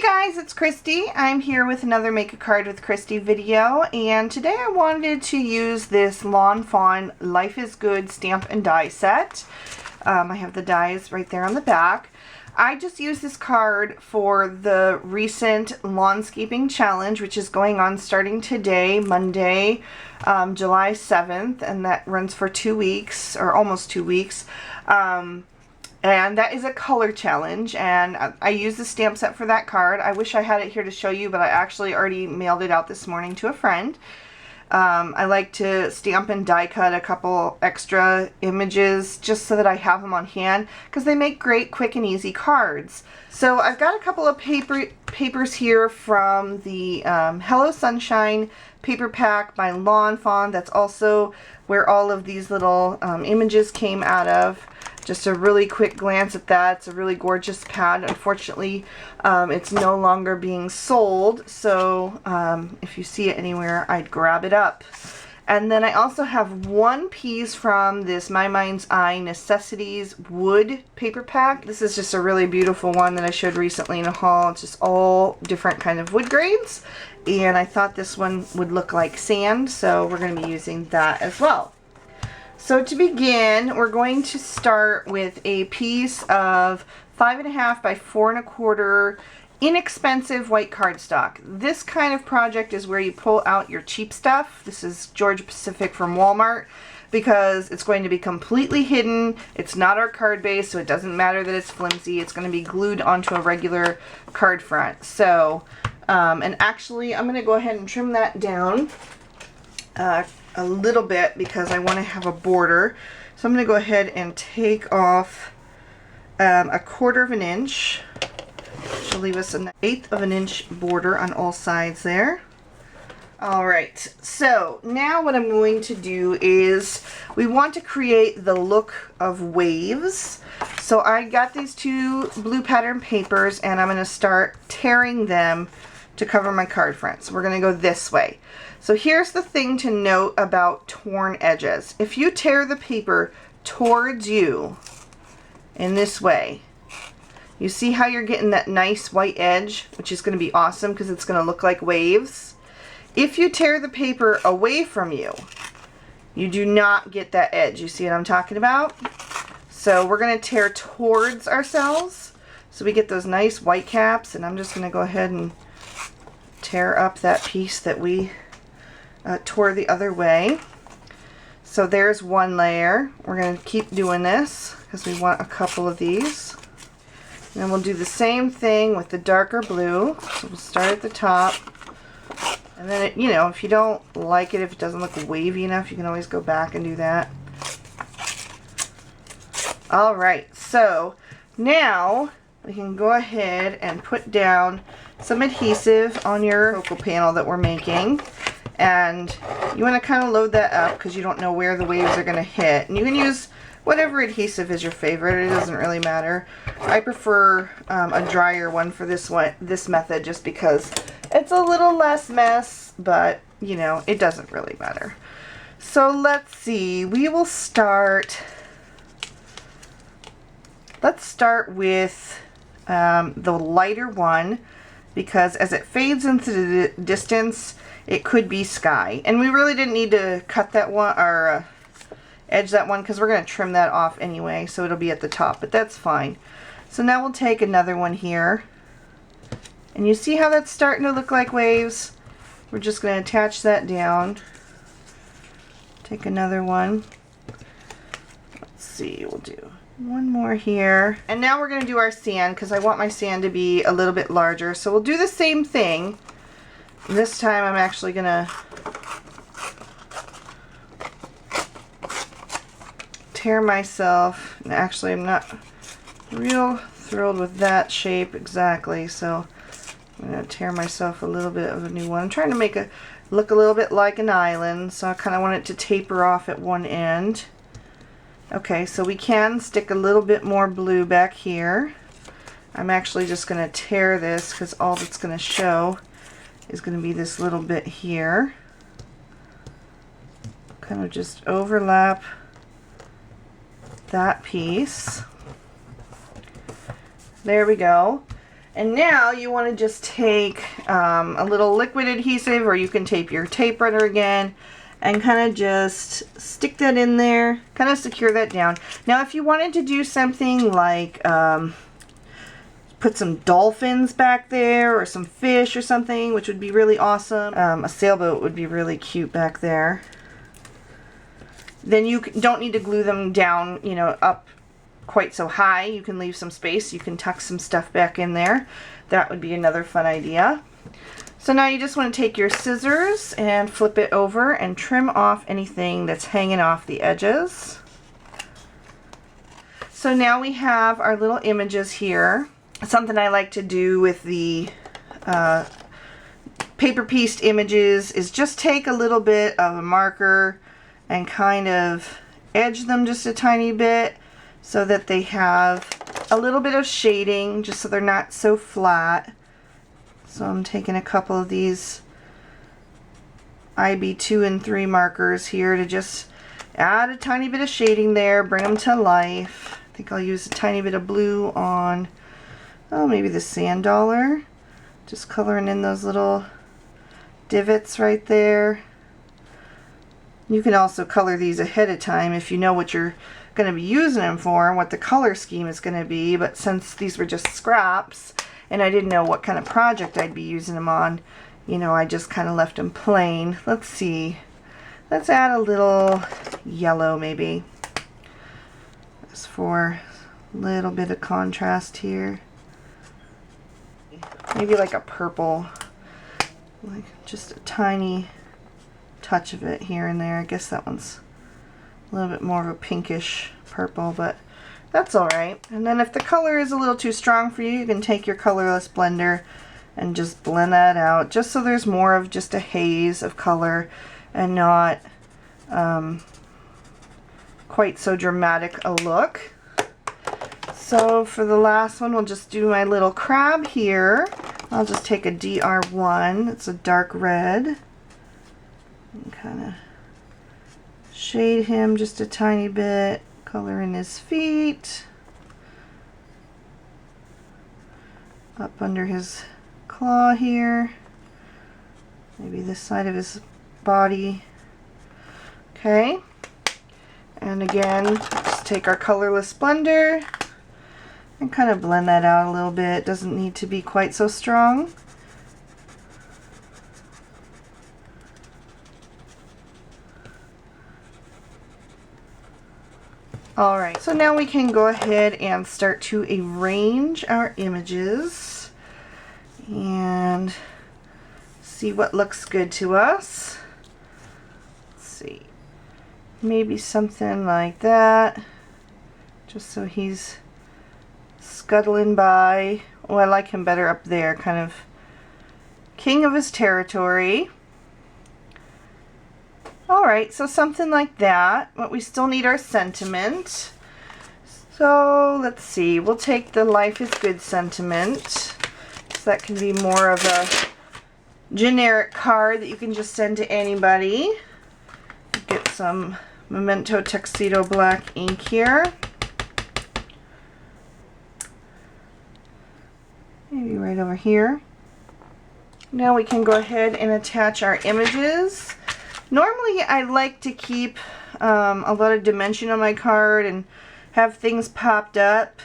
Guys, it's Christy. I'm here with another Make a Card with Christy video, and today I wanted to use this Lawn Fawn Life is Good stamp and die set. I have the dies right there on the back. I just used this card for the recent Lawnscaping Challenge, which is going on starting today, Monday, July 7th, and that runs for 2 weeks, or almost 2 weeks. And that is a color challenge, and I used the stamp set for that card. I wish I had it here to show you, but I actually already mailed it out this morning to a friend. I like to stamp and die cut a couple extra images just so that I have them on hand, because they make great, quick, and easy cards. So I've got a couple of papers here from the Hello Sunshine paper pack by Lawn Fawn. That's also where all of these little images came out of. Just a really quick glance at that. It's a really gorgeous pad. Unfortunately, it's no longer being sold, so if you see it anywhere, I'd grab it up. And then I also have one piece from this My Mind's Eye Necessities wood paper pack. This is just a really beautiful one that I showed recently in a haul. It's just all different kind of wood grades, and I thought this one would look like sand, so we're going to be using that as well. So to begin, we're going to start with a piece of 5.5 by 4.25 inexpensive white cardstock. This kind of project is where you pull out your cheap stuff. This is Georgia Pacific from Walmart, because it's going to be completely hidden. It's not our card base, so it doesn't matter that it's flimsy. It's going to be glued onto a regular card front. So, and actually, I'm going to go ahead and trim that down a little bit because I want to have a border. So I'm going to go ahead and take off 1/4 of an inch, which will leave us an 1/8 of an inch border on all sides there. Alright, so now what I'm going to do is we want to create the look of waves. So I got these two blue pattern papers, and I'm going to start tearing them to cover my card front. So we're going to go this way. So here's the thing to note about torn edges. If you tear the paper towards you in this way, you see how you're getting that nice white edge, which is going to be awesome because it's going to look like waves. If you tear the paper away from you, you do not get that edge. You see what I'm talking about? So we're going to tear towards ourselves so we get those nice white caps, and I'm just going to go ahead and tear up that piece that we tore the other way. So there's one layer. We're going to keep doing this because we want a couple of these. And then we'll do the same thing with the darker blue. So we'll start at the top. And then, it, you know, if you don't like it, if it doesn't look wavy enough, you can always go back and do that. Alright, so now we can go ahead and put down some adhesive on your focal panel that we're making. And you want to kind of load that up because you don't know where the waves are going to hit. And you can use whatever adhesive is your favorite. It doesn't really matter. I prefer a drier one for this method just because it's a little less mess, but you know, it doesn't really matter. So let's see. We will start. Let's start with the lighter one, because as it fades into the distance, it could be sky. And we really didn't need to cut that one or edge that one because we're going to trim that off anyway, so it'll be at the top, but that's fine. So now we'll take another one here, and you see how that's starting to look like waves? We're just going to attach that down. Take another one. Let's see, we'll do one more here. And now we're going to do our sand because I want my sand to be a little bit larger. So we'll do the same thing. This time I'm actually going to tear myself. And actually, I'm not real thrilled with that shape exactly, so I'm going to tear myself a little bit of a new one. I'm trying to make it look a little bit like an island, so I kind of want it to taper off at one end. Okay, so we can stick a little bit more blue back here. I'm actually just going to tear this because all that's going to show is going to be this little bit here. Kind of just overlap that piece. There we go. And now you want to just take a little liquid adhesive, or you can tape your tape runner again, and kind of just stick that in there, kind of secure that down. Now if you wanted to do something like put some dolphins back there, or some fish or something, which would be really awesome. A sailboat would be really cute back there. Then you don't need to glue them down, you know, up quite so high. You can leave some space. You can tuck some stuff back in there. That would be another fun idea. So now you just want to take your scissors and flip it over and trim off anything that's hanging off the edges. So now we have our little images here. Something I like to do with the paper pieced images is just take a little bit of a marker and kind of edge them just a tiny bit so that they have a little bit of shading, just so they're not so flat. So I'm taking a couple of these IB 2 and 3 markers here to just add a tiny bit of shading there, bring them to life. I think I'll use a tiny bit of blue on, oh, maybe the sand dollar. Just coloring in those little divots right there. You can also color these ahead of time if you know what you're going to be using them for and what the color scheme is going to be, but since these were just scraps and I didn't know what kind of project I'd be using them on, you know, I just kind of left them plain. Let's see. Let's add a little yellow maybe, just for a little bit of contrast here. Maybe like a purple, like just a tiny touch of it here and there. I guess that one's a little bit more of a pinkish purple, but that's alright. And then if the color is a little too strong for you, you can take your colorless blender and just blend that out, just so there's more of just a haze of color and not quite so dramatic a look. So for the last one, we'll just do my little crab here. I'll just take a DR1, it's a dark red, and kind of shade him just a tiny bit, color in his feet, up under his claw here, maybe this side of his body. Okay, and again, just take our colorless blender and kind of blend that out a little bit. Doesn't need to be quite so strong. Alright, so now we can go ahead and start to arrange our images and see what looks good to us. Let's see, maybe something like that, just so he's scuttling by. Oh, I like him better up there, kind of king of his territory. Alright, so something like that, but we still need our sentiment. So let's see, we'll take the Life is Good sentiment. So that can be more of a generic card that you can just send to anybody. Get some Memento Tuxedo black ink here. Maybe right over here. Now we can go ahead and attach our images. Normally I like to keep a lot of dimension on my card and have things popped up,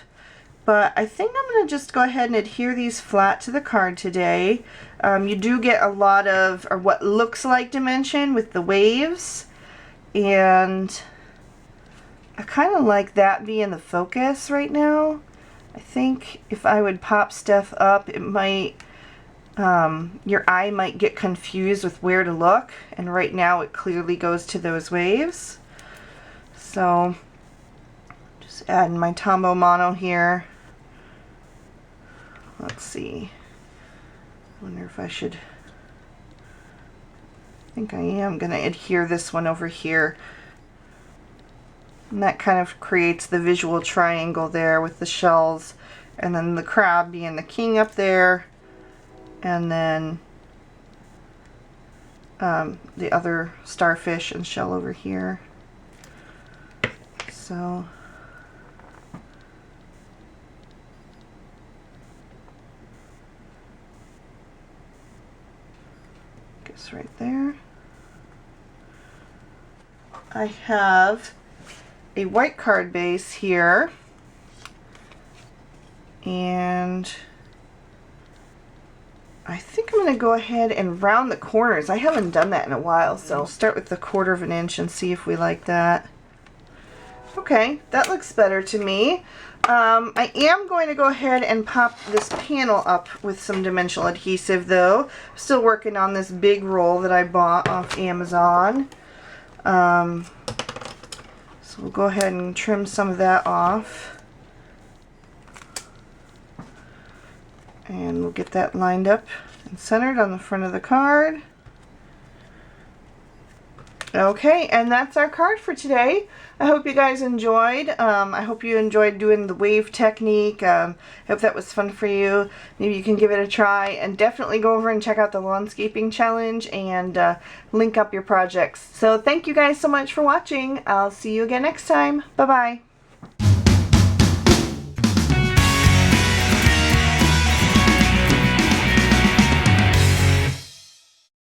but I think I'm going to just go ahead and adhere these flat to the card today. You do get a lot of, or what looks like dimension with the waves, and I kind of like that being the focus right now. I think if I would pop stuff up, it might, your eye might get confused with where to look, and right now it clearly goes to those waves. So just adding my Tombow Mono here. Let's see, I wonder if I should, I think I am going to adhere this one over here. And that kind of creates the visual triangle there with the shells, and then the crab being the king up there, and then the other starfish and shell over here. So goes right there. I have a white card base here, and I think I'm going to go ahead and round the corners. I haven't done that in a while, so I'll start with the 1/4 of an inch and see if we like that. Okay, that looks better to me. I am going to go ahead and pop this panel up with some dimensional adhesive though. Still working on this big roll that I bought off Amazon. So we'll go ahead and trim some of that off. And we'll get that lined up and centered on the front of the card. Okay, and that's our card for today. I hope you guys enjoyed. I hope you enjoyed doing the wave technique. I hope that was fun for you. Maybe you can give it a try, and definitely go over and check out the landscaping challenge and link up your projects. So thank you guys so much for watching. I'll see you again next time. Bye-bye.